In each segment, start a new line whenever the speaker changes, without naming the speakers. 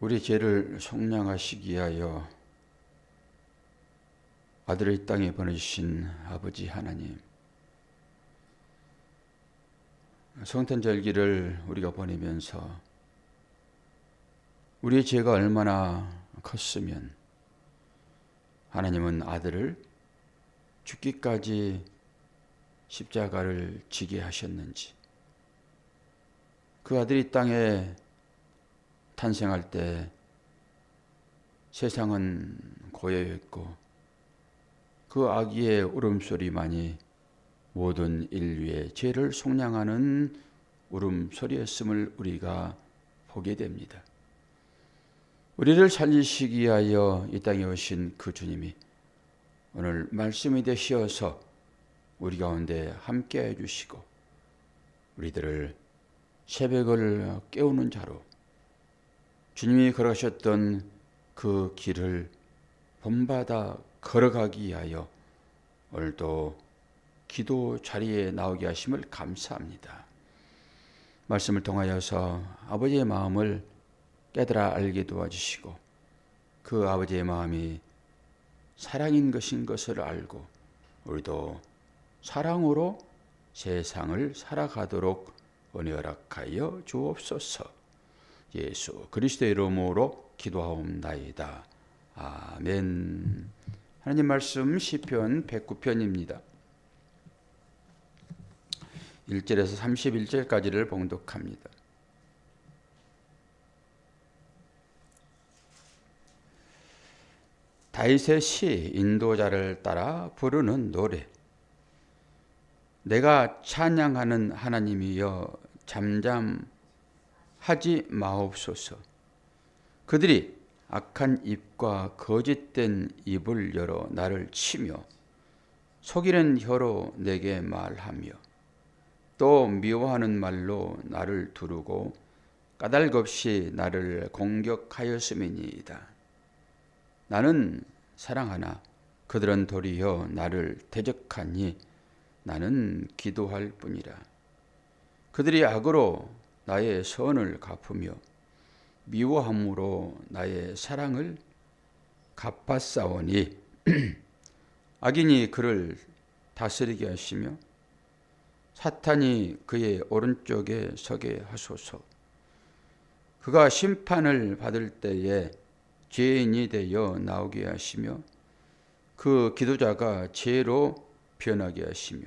우리 죄를 속량하시기 위하여 아들을 이 땅에 보내주신 아버지 하나님, 성탄절기를 우리가 보내면서 우리의 죄가 얼마나 컸으면 하나님은 아들을 죽기까지 십자가를 지게 하셨는지, 그 아들이 땅에 탄생할 때 세상은 고요했고 그 아기의 울음소리만이 모든 인류의 죄를 속량하는 울음소리였음을 우리가 보게 됩니다. 우리를 살리시기 위하여 이 땅에 오신 그 주님이 오늘 말씀이 되시어서 우리 가운데 함께 해주시고 우리들을 새벽을 깨우는 자로 주님이 걸어가셨던 그 길을 본받아 걸어가기 위하여 오늘도 기도 자리에 나오게 하심을 감사합니다. 말씀을 통하여서 아버지의 마음을 깨달아 알게 도와주시고 그 아버지의 마음이 사랑인 것을 알고 우리도 사랑으로 세상을 살아가도록 은혜 허락하여 주옵소서. 예수 그리스도의 이름으로 기도하옵나이다. 아멘. 하나님 말씀 시편 109편입니다. 1절에서 31절까지를 봉독합니다. 다윗의 시, 인도자를 따라 부르는 노래. 내가 찬양하는 하나님이여 잠잠하지 마옵소서. 그들이 악한 입과 거짓된 입을 열어 나를 치며 속이는 혀로 내게 말하며 또 미워하는 말로 나를 두르고 까닭없이 나를 공격하였음이니이다. 나는 사랑하나 그들은 도리어 나를 대적하니 나는 기도할 뿐이라. 그들이 악으로 나의 선을 갚으며 미워함으로 나의 사랑을 갚았사오니 악인이 그를 다스리게 하시며 사탄이 그의 오른쪽에 서게 하소서. 그가 심판을 받을 때에 죄인이 되어 나오게 하시며 그 기도자가 죄로 변하게 하시며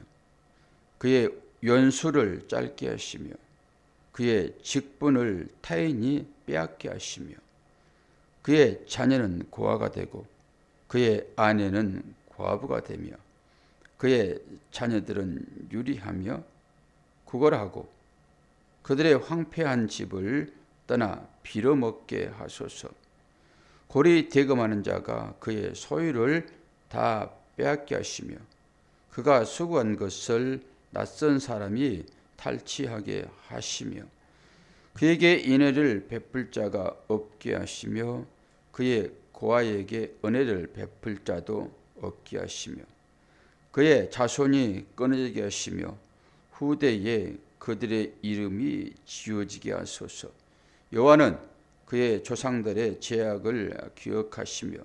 그의 연수를 짧게 하시며 그의 직분을 타인이 빼앗게 하시며 그의 자녀는 고아가 되고 그의 아내는 과부가 되며 그의 자녀들은 유리하며 구걸하고 그들의 황폐한 집을 떠나 빌어먹게 하소서. 골이 대금하는 자가 그의 소유를 다 빼앗게 하시며 그가 수고한 것을 낯선 사람이 탈취하게 하시며 그에게 인애를 베풀 자가 없게 하시며 그의 고아에게 은혜를 베풀 자도 없게 하시며 그의 자손이 끊어지게 하시며 후대에 그들의 이름이 지워지게 하소서. 여호와는 그의 조상들의 죄악을 기억하시며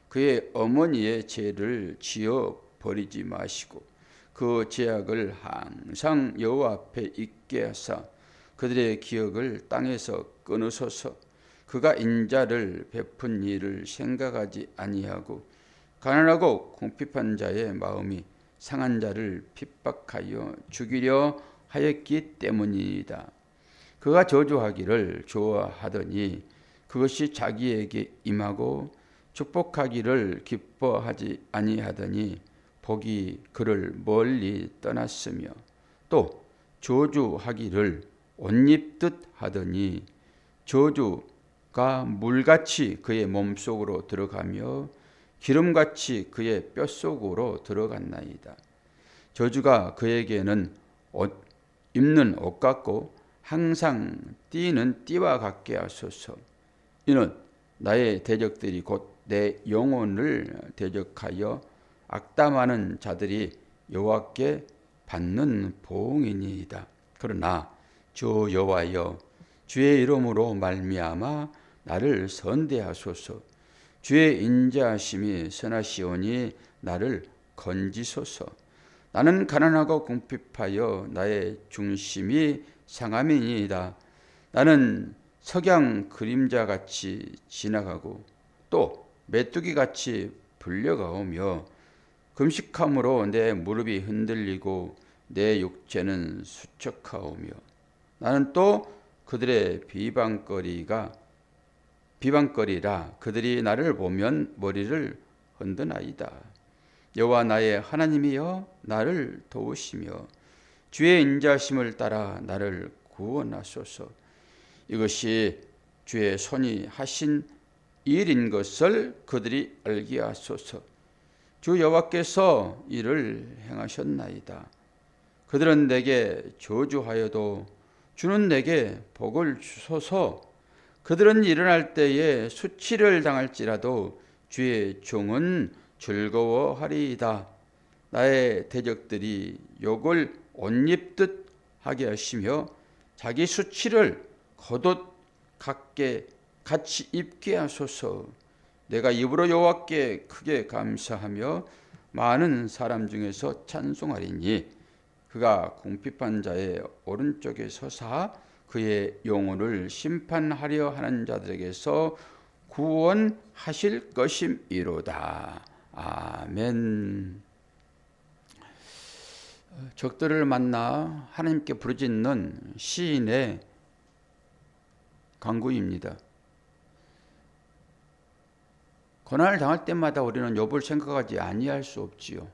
그의 어머니의 죄를 지어 버리지 마시고 그 죄악을 항상 여호와 앞에 있게 하사 그들의 기억을 땅에서 끊으소서. 그가 인자를 베푼 일을 생각하지 아니하고 가난하고 궁핍한 자의 마음이 상한 자를 핍박하여 죽이려 하였기 때문이다. 그가 저주하기를 좋아하더니 그것이 자기에게 임하고 축복하기를 기뻐하지 아니하더니 복이 그를 멀리 떠났으며 또 저주하기를 옷 입듯 하더니 저주가 물같이 그의 몸속으로 들어가며 기름같이 그의 뼛속으로 들어갔나이다. 저주가 그에게는 입는 옷 같고 항상 띠는 띠와 같게 하소서. 이는 나의 대적들이 곧 내 영혼을 대적하여 악담하는 자들이 여호와께 받는 보응이니이다. 그러나 주 여호와여 주의 이름으로 말미암아 나를 선대하소서. 주의 인자하심이 선하시오니 나를 건지소서. 나는 가난하고 궁핍하여 나의 중심이 상함이니이다. 나는 석양 그림자같이 지나가고 또 메뚜기같이 불려가오며 금식함으로 내 무릎이 흔들리고 내 육체는 수척하오며 나는 또 그들의 비방거리라. 그들이 나를 보면 머리를 흔드나이다. 여호와 나의 하나님이여 나를 도우시며 주의 인자심을 따라 나를 구원하소서. 이것이 주의 손이 하신 일인 것을 그들이 알게 하소서. 주 여호와께서 이를 행하셨나이다. 그들은 내게 저주하여도 주는 내게 복을 주소서. 그들은 일어날 때에 수치를 당할지라도 주의 종은 즐거워하리이다. 나의 대적들이 욕을 옷 입듯 하게 하시며 자기 수치를 겉옷 같이 입게 하소서. 내가 입으로 여호와께 크게 감사하며 많은 사람 중에서 찬송하리니 그가 궁핍한 자의 오른쪽에 서사 그의 영혼을 심판하려 하는 자들에게서 구원하실 것임이로다. 아멘. 적들을 만나 하나님께 부르짖는 시인의 간구입니다. 고난을 당할 때마다 우리는 욥을 생각하지 아니할 수 없지요.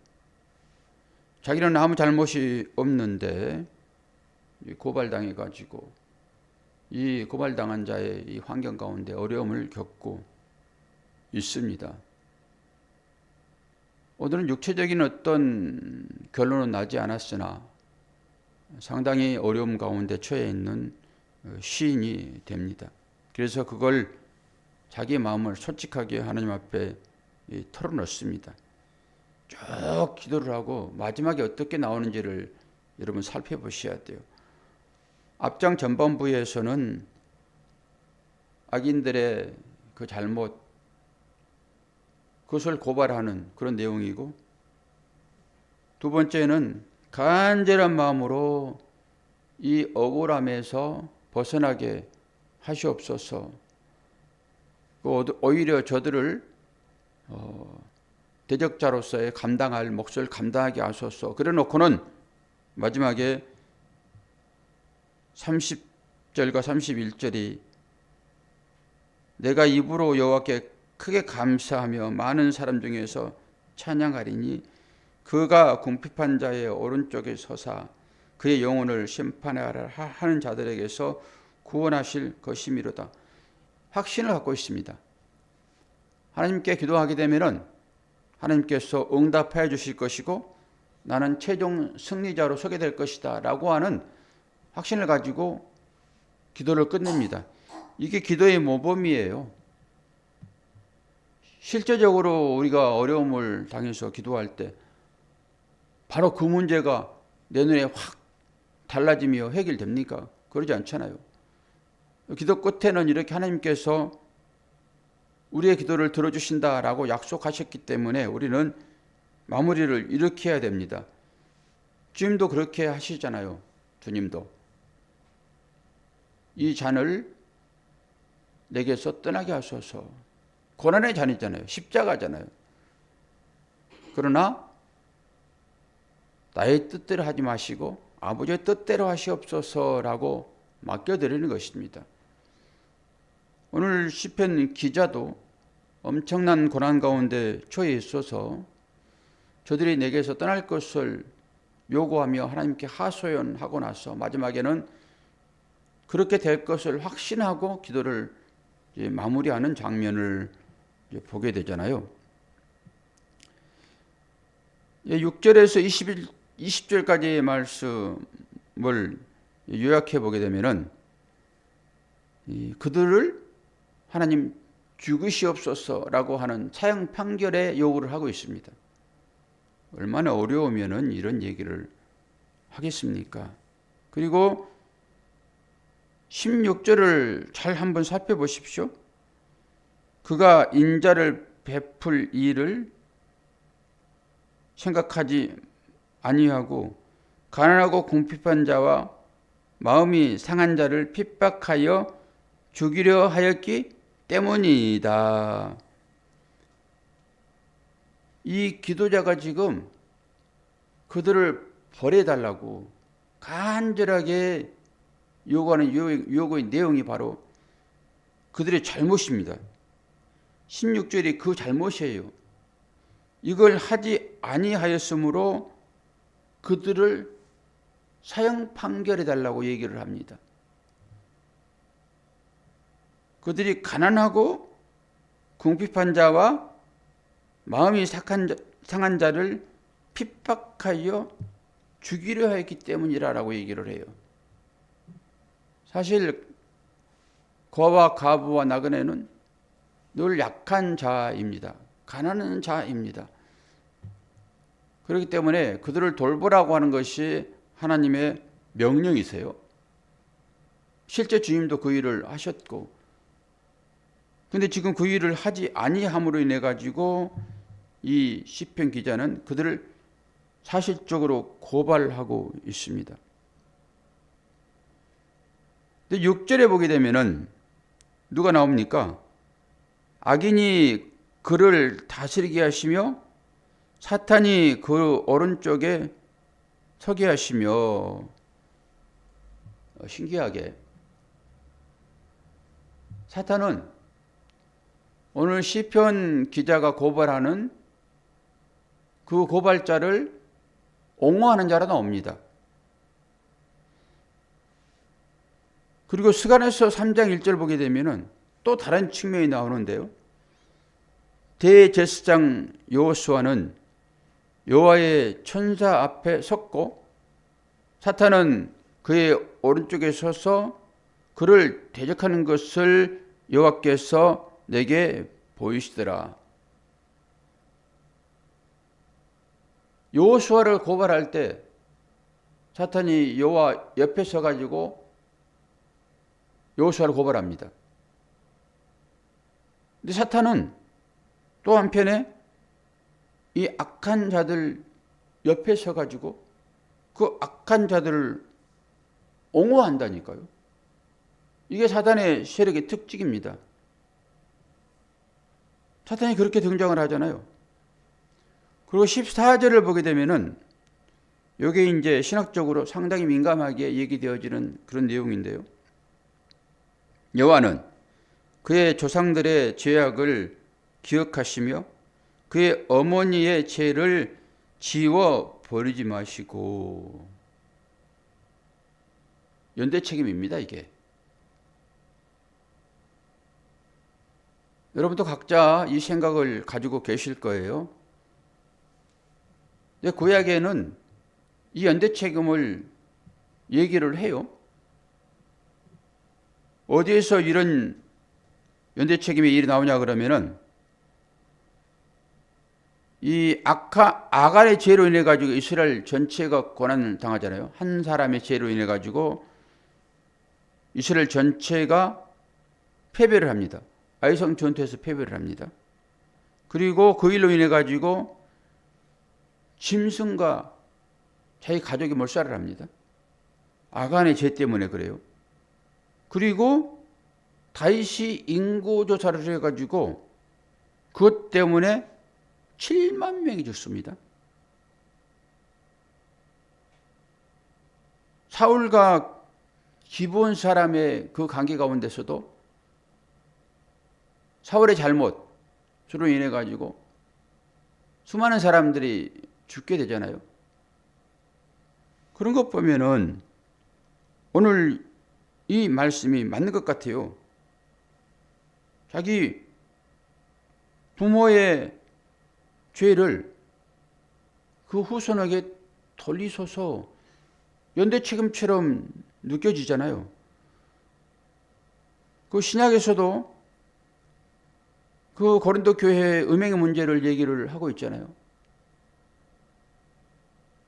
자기는 아무 잘못이 없는데 고발당해 가지고 이 고발당한 자의 이 환경 가운데 어려움을 겪고 있습니다. 오늘은 육체적인 어떤 결론은 나지 않았으나 상당히 어려움 가운데 처해 있는 시인이 됩니다. 그래서 그걸 자기 마음을 솔직하게 하나님 앞에 털어놓습니다. 쭉 기도를 하고 마지막에 어떻게 나오는지를 여러분 살펴보셔야 돼요. 앞장 전반부에서는 악인들의 그 잘못, 그것을 고발하는 그런 내용이고, 두 번째는 간절한 마음으로 이 억울함에서 벗어나게 하시옵소서. 오히려 저들을 대적자로서의 감당할 몫을 감당하게 하소서. 그래 놓고는 마지막에 30절과 31절이 내가 입으로 여호와께 크게 감사하며 많은 사람 중에서 찬양하리니 그가 궁핍한 자의 오른쪽에 서사 그의 영혼을 심판하라 하는 자들에게서 구원하실 것이미로다. 확신을 갖고 있습니다. 하나님께 기도하게 되면은 하나님께서 응답해 주실 것이고 나는 최종 승리자로 서게 될 것이다 라고 하는 확신을 가지고 기도를 끝냅니다. 이게 기도의 모범이에요. 실제적으로 우리가 어려움을 당해서 기도할 때 바로 그 문제가 내 눈에 확 달라지며 해결됩니까? 그러지 않잖아요. 기도 끝에는 이렇게 하나님께서 우리의 기도를 들어주신다라고 약속하셨기 때문에 우리는 마무리를 이렇게 해야 됩니다. 주님도 그렇게 하시잖아요. 주님도 이 잔을 내게서 떠나게 하소서. 고난의 잔이잖아요. 십자가잖아요. 그러나 나의 뜻대로 하지 마시고 아버지의 뜻대로 하시옵소서라고 맡겨드리는 것입니다. 오늘 시편 기자도 엄청난 고난 가운데 처해 있어서 저들이 내게서 떠날 것을 요구하며 하나님께 하소연하고 나서 마지막에는 그렇게 될 것을 확신하고 기도를 마무리하는 장면을 보게 되잖아요. 6절에서 20절까지의 말씀을 요약해 보게 되면은 그들을 하나님 죽으시옵소서라고 하는 사형 판결의 요구를 하고 있습니다. 얼마나 어려우면은 이런 얘기를 하겠습니까? 그리고 16절을 잘 한번 살펴보십시오. 그가 인자를 베풀 일을 생각하지 아니하고 가난하고 궁핍한 자와 마음이 상한 자를 핍박하여 죽이려 하였기 때문이다. 이 기도자가 지금 그들을 벌해달라고 간절하게 요구하는 요구의 내용이 바로 그들의 잘못입니다. 16절이 그 잘못이에요. 이걸 하지 아니하였으므로 그들을 사형 판결해달라고 얘기를 합니다. 그들이 가난하고 궁핍한 자와 마음이 상한 자를 핍박하여 죽이려 했기 때문이라고 얘기를 해요. 사실 거와 과부와 나그네는 늘 약한 자입니다. 가난한 자입니다. 그렇기 때문에 그들을 돌보라고 하는 것이 하나님의 명령이세요. 실제 주님도 그 일을 하셨고, 근데 지금 그 일을 하지 아니함으로 인해 가지고 이 시편 기자는 그들을 사실적으로 고발하고 있습니다. 근데 6절에 보게 되면은 누가 나옵니까? 악인이 그를 다스리게 하시며 사탄이 그 오른쪽에 서게 하시며, 신기하게 사탄은 오늘 시편 기자가 고발하는 그 고발자를 옹호하는 자로 나옵니다. 그리고 스가랴서 3장 1절 보게 되면은 또 다른 측면이 나오는데요. 대제사장 여호수아는 여호와의 천사 앞에 섰고 사탄은 그의 오른쪽에 서서 그를 대적하는 것을 여호와께서 내게 보이시더라. 여호수아를 고발할 때 사탄이 여호와 옆에 서가지고 여호수아를 고발합니다. 근데 사탄은 또 한편에 이 악한 자들 옆에 서가지고 그 악한 자들을 옹호한다니까요. 이게 사탄의 세력의 특징입니다. 사탄이 그렇게 등장을 하잖아요. 그리고 14절을 보게 되면은 이게 이제 신학적으로 상당히 민감하게 얘기되어지는 그런 내용인데요. 여호와는 그의 조상들의 죄악을 기억하시며 그의 어머니의 죄를 지워 버리지 마시고. 연대 책임입니다, 이게. 여러분도 각자 이 생각을 가지고 계실 거예요. 구약에는 이 연대 책임을 얘기를 해요. 어디에서 이런 연대 책임의 일이 나오냐 그러면은 이 아간의 죄로 인해 가지고 이스라엘 전체가 고난을 당하잖아요. 한 사람의 죄로 인해 가지고 이스라엘 전체가 패배를 합니다. 아이성 전투에서 패배를 합니다. 그리고 그 일로 인해 가지고 짐승과 자기 가족이 몰살을 합니다. 아간의 죄 때문에 그래요. 그리고 다윗이 인구조사를 해가지고 그것 때문에 7만 명이 죽습니다. 사울과 기브온 사람의 그 관계 가운데서도 사울의 잘못으로 인해 가지고 수많은 사람들이 죽게 되잖아요. 그런 것 보면은 오늘 이 말씀이 맞는 것 같아요. 자기 부모의 죄를 그 후손에게 돌리소서, 연대 책임처럼 느껴지잖아요. 그 신약에서도 그 고린도 교회의 음행의 문제를 얘기를 하고 있잖아요.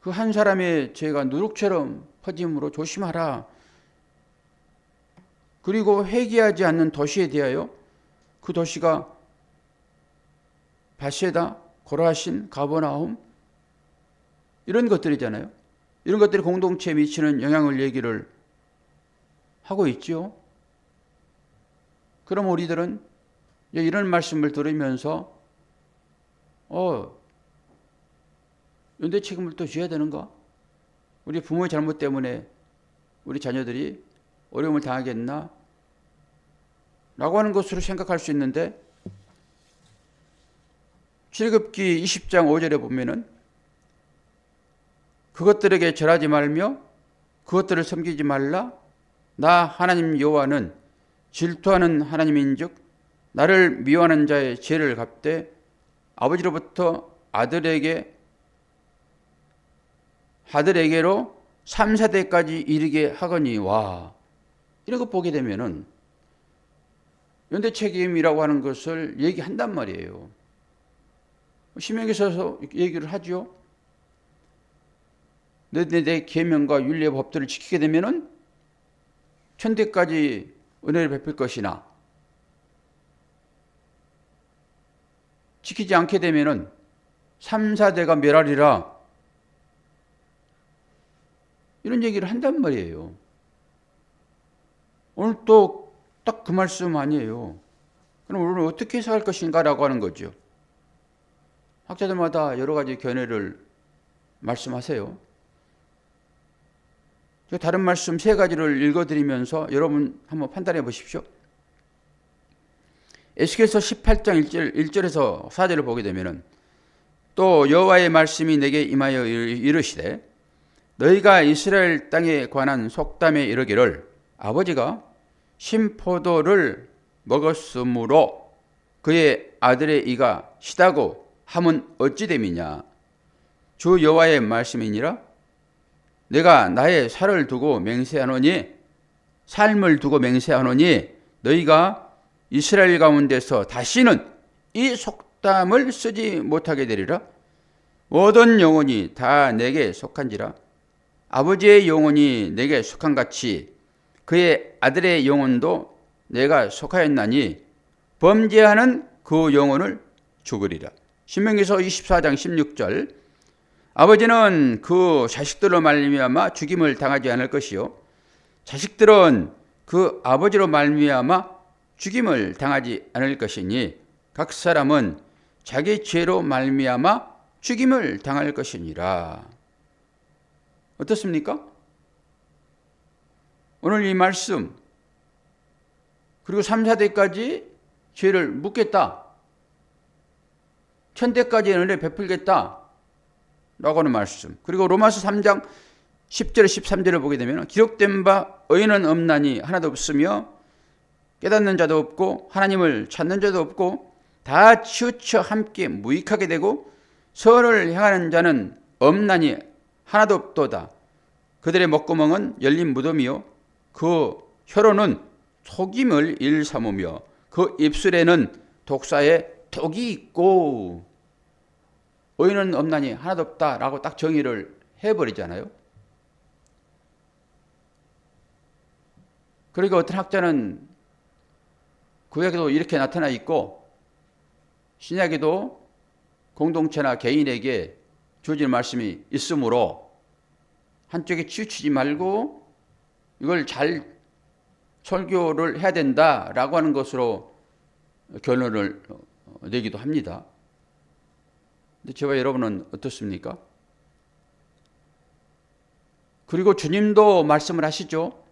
그 한 사람의 죄가 누룩처럼 퍼짐으로 조심하라. 그리고 회개하지 않는 도시에 대하여 그 도시가 바세다, 고라신, 가버나움 이런 것들이잖아요. 이런 것들이 공동체에 미치는 영향을 얘기를 하고 있죠. 그럼 우리들은 이런 말씀을 들으면서 연대 책임을 또 져야 되는가? 우리 부모의 잘못 때문에 우리 자녀들이 어려움을 당하겠나? 라고 하는 것으로 생각할 수 있는데 출애굽기 20장 5절에 보면은 그것들에게 절하지 말며 그것들을 섬기지 말라. 나 하나님 여호와는 질투하는 하나님인즉 나를 미워하는 자의 죄를 갚되 아버지로부터 아들에게로 3, 4대까지 이르게 하거니와. 이런 거 보게 되면은 연대 책임이라고 하는 것을 얘기한단 말이에요. 신명기서에서 얘기를 하죠. 내 계명과 윤리의 법들을 지키게 되면은 천대까지 은혜를 베풀 것이나 지키지 않게 되면은 3, 4대가 멸하리라. 이런 얘기를 한단 말이에요. 오늘 또 딱 그 말씀 아니에요. 그럼 우리는 어떻게 해석할 것인가라고 하는 거죠. 학자들마다 여러 가지 견해를 말씀하세요. 다른 말씀 3가지를 읽어드리면서 여러분 한번 판단해 보십시오. 에스겔서 18장 1절에서 4절을 보게 되면은 또 여호와의 말씀이 내게 임하여 이르시되 너희가 이스라엘 땅에 관한 속담에 이르기를 아버지가 신포도를 먹었으므로 그의 아들의 이가 시다고 함은 어찌 됨이냐. 주 여호와의 말씀이니라. 내가 나의 삶을 두고 맹세하노니 너희가 이스라엘 가운데서 다시는 이 속담을 쓰지 못하게 되리라. 모든 영혼이 다 내게 속한지라. 아버지의 영혼이 내게 속한 같이 그의 아들의 영혼도 내가 속하였나니 범죄하는 그 영혼을 죽으리라. 신명기서 24장 16절. 아버지는 그 자식들로 말미암아 죽임을 당하지 않을 것이요 자식들은 그 아버지로 말미암아 죽임을 당하지 않을 것이니 각 사람은 자기 죄로 말미암아 죽임을 당할 것이니라. 어떻습니까? 오늘 이 말씀 그리고 3, 4대까지 죄를 묻겠다. 1000대까지 은혜 베풀겠다. 라고 하는 말씀. 그리고 로마서 3장 10절 13절을 보게 되면 기록된 바 의인은 없나니 하나도 없으며 깨닫는 자도 없고 하나님을 찾는 자도 없고 다 치우쳐 함께 무익하게 되고 선을 행하는 자는 없나니 하나도 없도다. 그들의 목구멍은 열린 무덤이요 그 혀로는 속임을 일삼으며 그 입술에는 독사의 독이 있고. 의인은 없나니 하나도 없다라고 딱 정의를 해버리잖아요. 그러니까 어떤 학자는 구약에도 이렇게 나타나 있고 신약에도 공동체나 개인에게 주어진 말씀이 있으므로 한쪽에 치우치지 말고 이걸 잘 설교를 해야 된다라고 하는 것으로 결론을 내기도 합니다. 근데 저와 여러분은 어떻습니까? 그리고 주님도 말씀을 하시죠.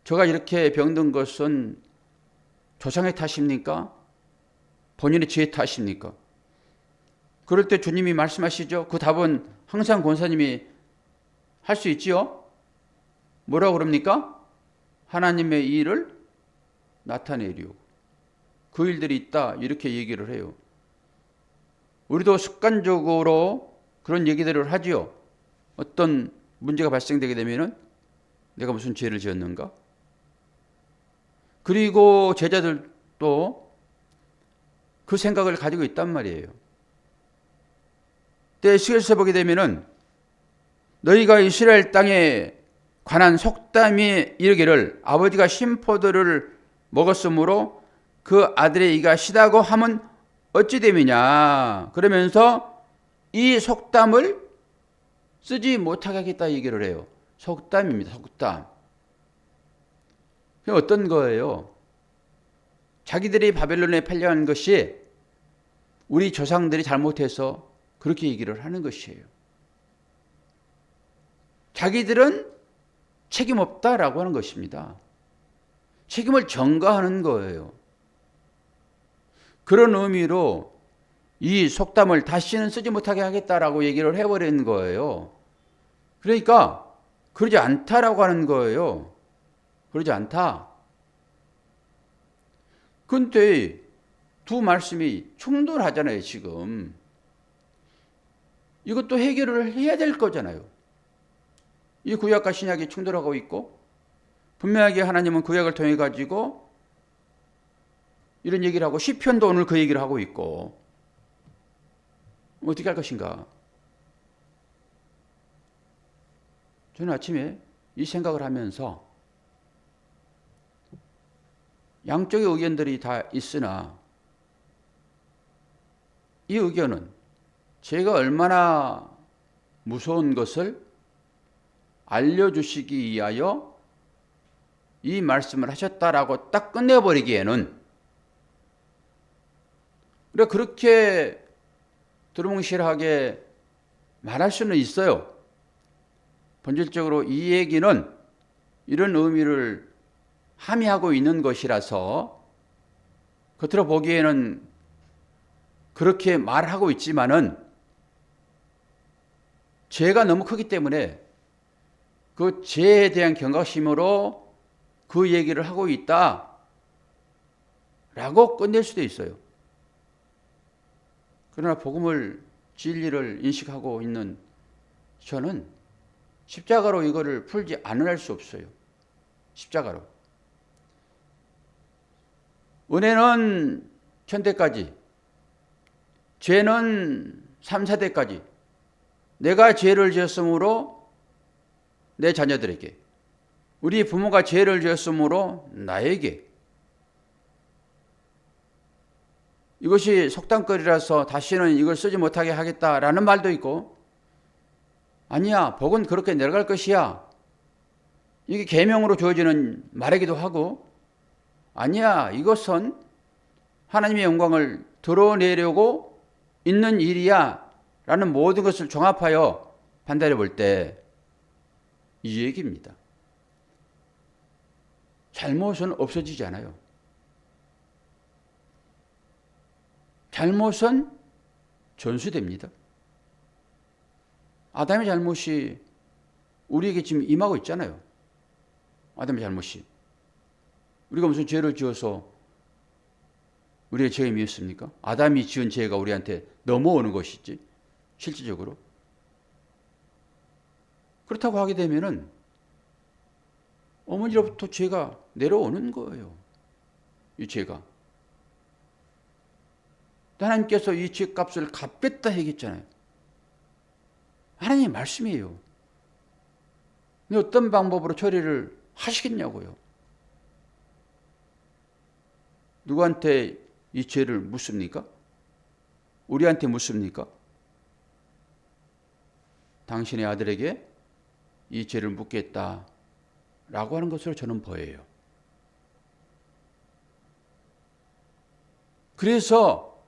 저가 이렇게 병든 것은 조상의 탓입니까? 본인의 죄의 탓입니까? 그럴 때 주님이 말씀하시죠. 그 답은 항상 권사님이 할 수 있지요. 뭐라고 그럽니까? 하나님의 일을 나타내리오. 그 일들이 있다. 이렇게 얘기를 해요. 우리도 습관적으로 그런 얘기들을 하지요. 어떤 문제가 발생되게 되면은 내가 무슨 죄를 지었는가? 그리고 제자들도 그 생각을 가지고 있단 말이에요. 에스겔서 보게 되면은 너희가 이스라엘 땅에 관한 속담이 이르기를 아버지가 신포도를 먹었으므로 그 아들의 이가 시다고 하면 어찌 됨이냐. 그러면서 이 속담을 쓰지 못하게 하겠다 얘기를 해요. 속담입니다. 속담. 어떤 거예요? 자기들이 바벨론에 팔려간 것이 우리 조상들이 잘못해서 그렇게 얘기를 하는 것이에요. 자기들은 책임 없다라고 하는 것입니다. 책임을 전가하는 거예요. 그런 의미로 이 속담을 다시는 쓰지 못하게 하겠다라고 얘기를 해버리는 거예요. 그러니까 그러지 않다라고 하는 거예요. 그러지 않다. 근데 두 말씀이 충돌하잖아요, 지금. 이것도 해결을 해야 될 거잖아요. 이 구약과 신약이 충돌하고 있고, 분명하게 하나님은 구약을 통해 가지고 이런 얘기를 하고, 시편도 오늘 그 얘기를 하고 있고, 어떻게 할 것인가? 저는 아침에 이 생각을 하면서 양쪽의 의견들이 다 있으나 이 의견은 제가 얼마나 무서운 것을 알려주시기 위하여 이 말씀을 하셨다라고 딱 끝내버리기에는, 그렇게 두루뭉실하게 말할 수는 있어요. 본질적으로 이 얘기는 이런 의미를 함의하고 있는 것이라서 겉으로 보기에는 그렇게 말하고 있지만은 죄가 너무 크기 때문에 그 죄에 대한 경각심으로 그 얘기를 하고 있다라고 끝낼 수도 있어요. 그러나 복음을, 진리를 인식하고 있는 저는 십자가로 이거를 풀지 않을 수 없어요. 십자가로. 은혜는 천대까지, 죄는 3, 4대까지 내가 죄를 지었으므로 내 자녀들에게, 우리 부모가 죄를 지었으므로 나에게, 이것이 속담거리라서 다시는 이걸 쓰지 못하게 하겠다라는 말도 있고, 아니야, 복은 그렇게 내려갈 것이야, 이게 계명으로 주어지는 말이기도 하고, 아니야, 이것은 하나님의 영광을 드러내려고 있는 일이야 라는 모든 것을 종합하여 판단해 볼 때 이 얘기입니다. 잘못은 없어지지 않아요. 잘못은 전수됩니다. 아담의 잘못이 우리에게 지금 임하고 있잖아요. 아담의 잘못이. 우리가 무슨 죄를 지어서 우리의 죄에 미웠습니까? 아담이 지은 죄가 우리한테 넘어오는 것이지, 실질적으로. 그렇다고 하게 되면은 어머니로부터 죄가 내려오는 거예요. 이 죄가. 하나님께서 이 죄값을 갚겠다 얘기했잖아요. 하나님의 말씀이에요. 근데 어떤 방법으로 처리를 하시겠냐고요. 누구한테 이 죄를 묻습니까? 우리한테 묻습니까? 당신의 아들에게 이 죄를 묻겠다라고 하는 것으로 저는 보여요. 그래서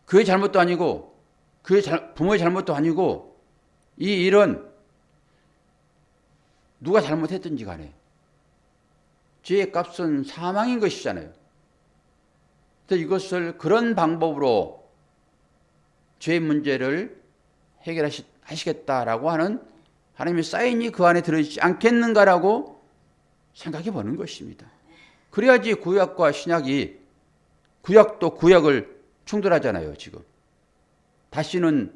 그의 잘못도 아니고 그의 부모의 잘못도 아니고 이 일은 누가 잘못했든지 간에 죄의 값은 사망인 것이잖아요. 그래서 이것을 그런 방법으로 죄의 문제를 해결하시겠다라고 하는 하나님의 사인이 그 안에 들어있지 않겠는가라고 생각해 보는 것입니다. 그래야지 구약과 신약이, 구약도 구약을 충돌하잖아요, 지금. 다시는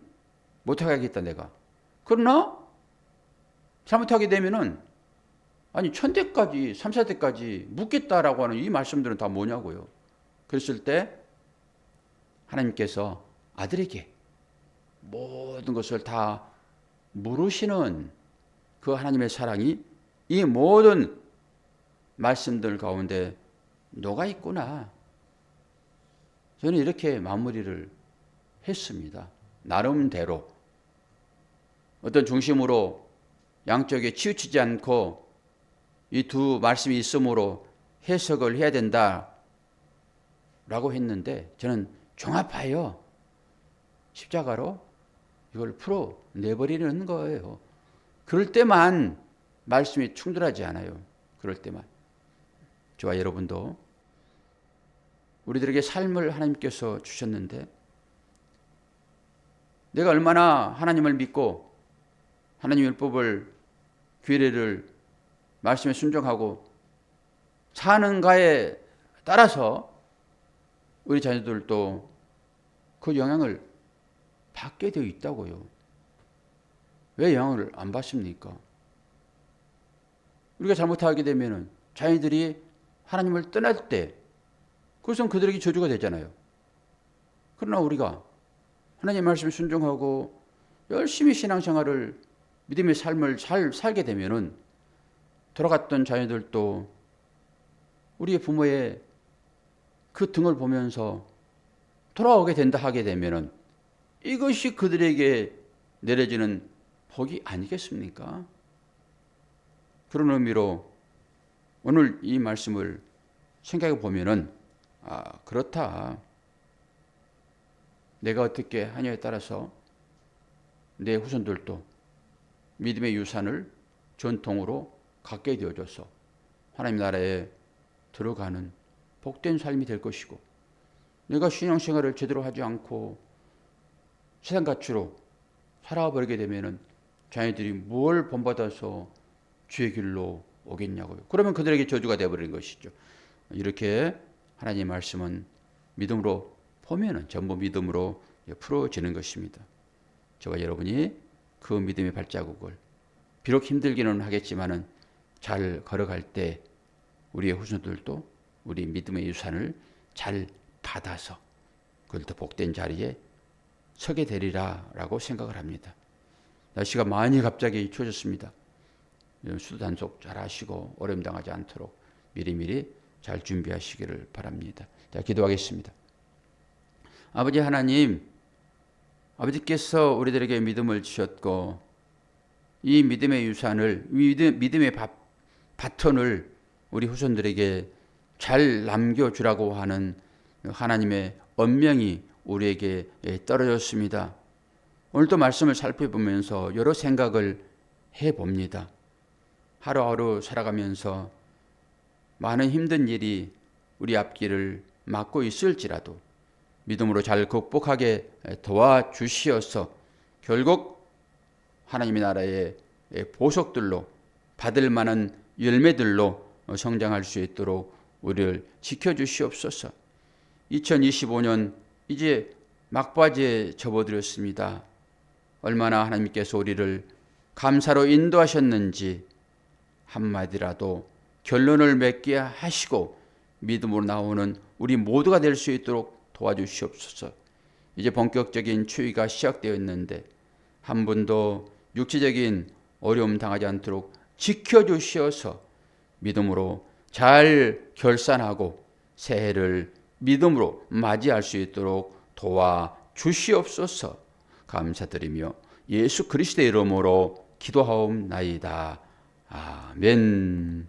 못하게 하겠다, 내가. 그러나 잘못하게 되면은, 아니, 1000대까지, 3, 4대까지 묻겠다라고 하는 이 말씀들은 다 뭐냐고요. 그랬을 때 하나님께서 아들에게 모든 것을 다 물으시는 그 하나님의 사랑이 이 모든 말씀들 가운데 녹아 있구나. 저는 이렇게 마무리를 했습니다. 나름대로 어떤 중심으로 양쪽에 치우치지 않고 이 두 말씀이 있으므로 해석을 해야 된다라고 했는데 저는 종합하여 십자가로 이걸 풀어내버리는 거예요. 그럴 때만 말씀이 충돌하지 않아요. 그럴 때만. 저와 여러분도 우리들에게 삶을 하나님께서 주셨는데 내가 얼마나 하나님을 믿고 하나님 율법을 규례를 말씀에 순종하고 사는가에 따라서 우리 자녀들도 그 영향을 받게 되어 있다고요. 왜 영향을 안 받습니까? 우리가 잘못하게 되면 자녀들이 하나님을 떠날 때 그것은 그들에게 저주가 되잖아요. 그러나 우리가 하나님 말씀에 순종하고 열심히 신앙생활을 믿음의 삶을 잘 살게 되면은 돌아갔던 자녀들도 우리의 부모의 그 등을 보면서 돌아오게 된다 하게 되면은 이것이 그들에게 내려지는 복이 아니겠습니까? 그런 의미로 오늘 이 말씀을 생각해 보면은 그렇다. 내가 어떻게 하냐에 따라서 내 후손들도 믿음의 유산을 전통으로 갖게 되어져서 하나님 나라에 들어가는 복된 삶이 될 것이고 내가 신앙생활을 제대로 하지 않고 세상같이로 살아버리게 되면은 자녀들이 뭘 본받아서 주의 길로 오겠냐고요. 그러면 그들에게 저주가 되어버리는 것이죠. 이렇게 하나님의 말씀은 믿음으로 보면은 전부 믿음으로 풀어지는 것입니다. 저와 여러분이 그 믿음의 발자국을 비록 힘들기는 하겠지만은 잘 걸어갈 때 우리의 후손들도 우리 믿음의 유산을 잘 받아서 그들도 복된 자리에 서게 되리라라고 생각을 합니다. 날씨가 많이 갑자기 추워졌습니다. 수도 단속 잘 하시고 어려움 당하지 않도록 미리미리 잘 준비하시기를 바랍니다. 자, 기도하겠습니다. 아버지 하나님, 아버지께서 우리들에게 믿음을 주셨고 이 믿음의 유산을 믿음의 바톤을 우리 후손들에게 잘 남겨주라고 하는 하나님의 엄명이 우리에게 떨어졌습니다. 오늘도 말씀을 살펴보면서 여러 생각을 해봅니다. 하루하루 살아가면서 많은 힘든 일이 우리 앞길을 막고 있을지라도 믿음으로 잘 극복하게 도와주시어서 결국 하나님의 나라의 보석들로 받을 만한 열매들로 성장할 수 있도록 우리를 지켜주시옵소서. 2025년 이제 막바지에 접어들었습니다. 얼마나 하나님께서 우리를 감사로 인도하셨는지 한마디라도 결론을 맺게 하시고 믿음으로 나오는 우리 모두가 될 수 있도록 도와주시옵소서. 이제 본격적인 추위가 시작되었는데 한 분도 육체적인 어려움 당하지 않도록 지켜주시어서 믿음으로 잘 결산하고 새해를 믿음으로 맞이할 수 있도록 도와주시옵소서. 감사드리며 예수 그리스도의 이름으로 기도하옵나이다. 아멘.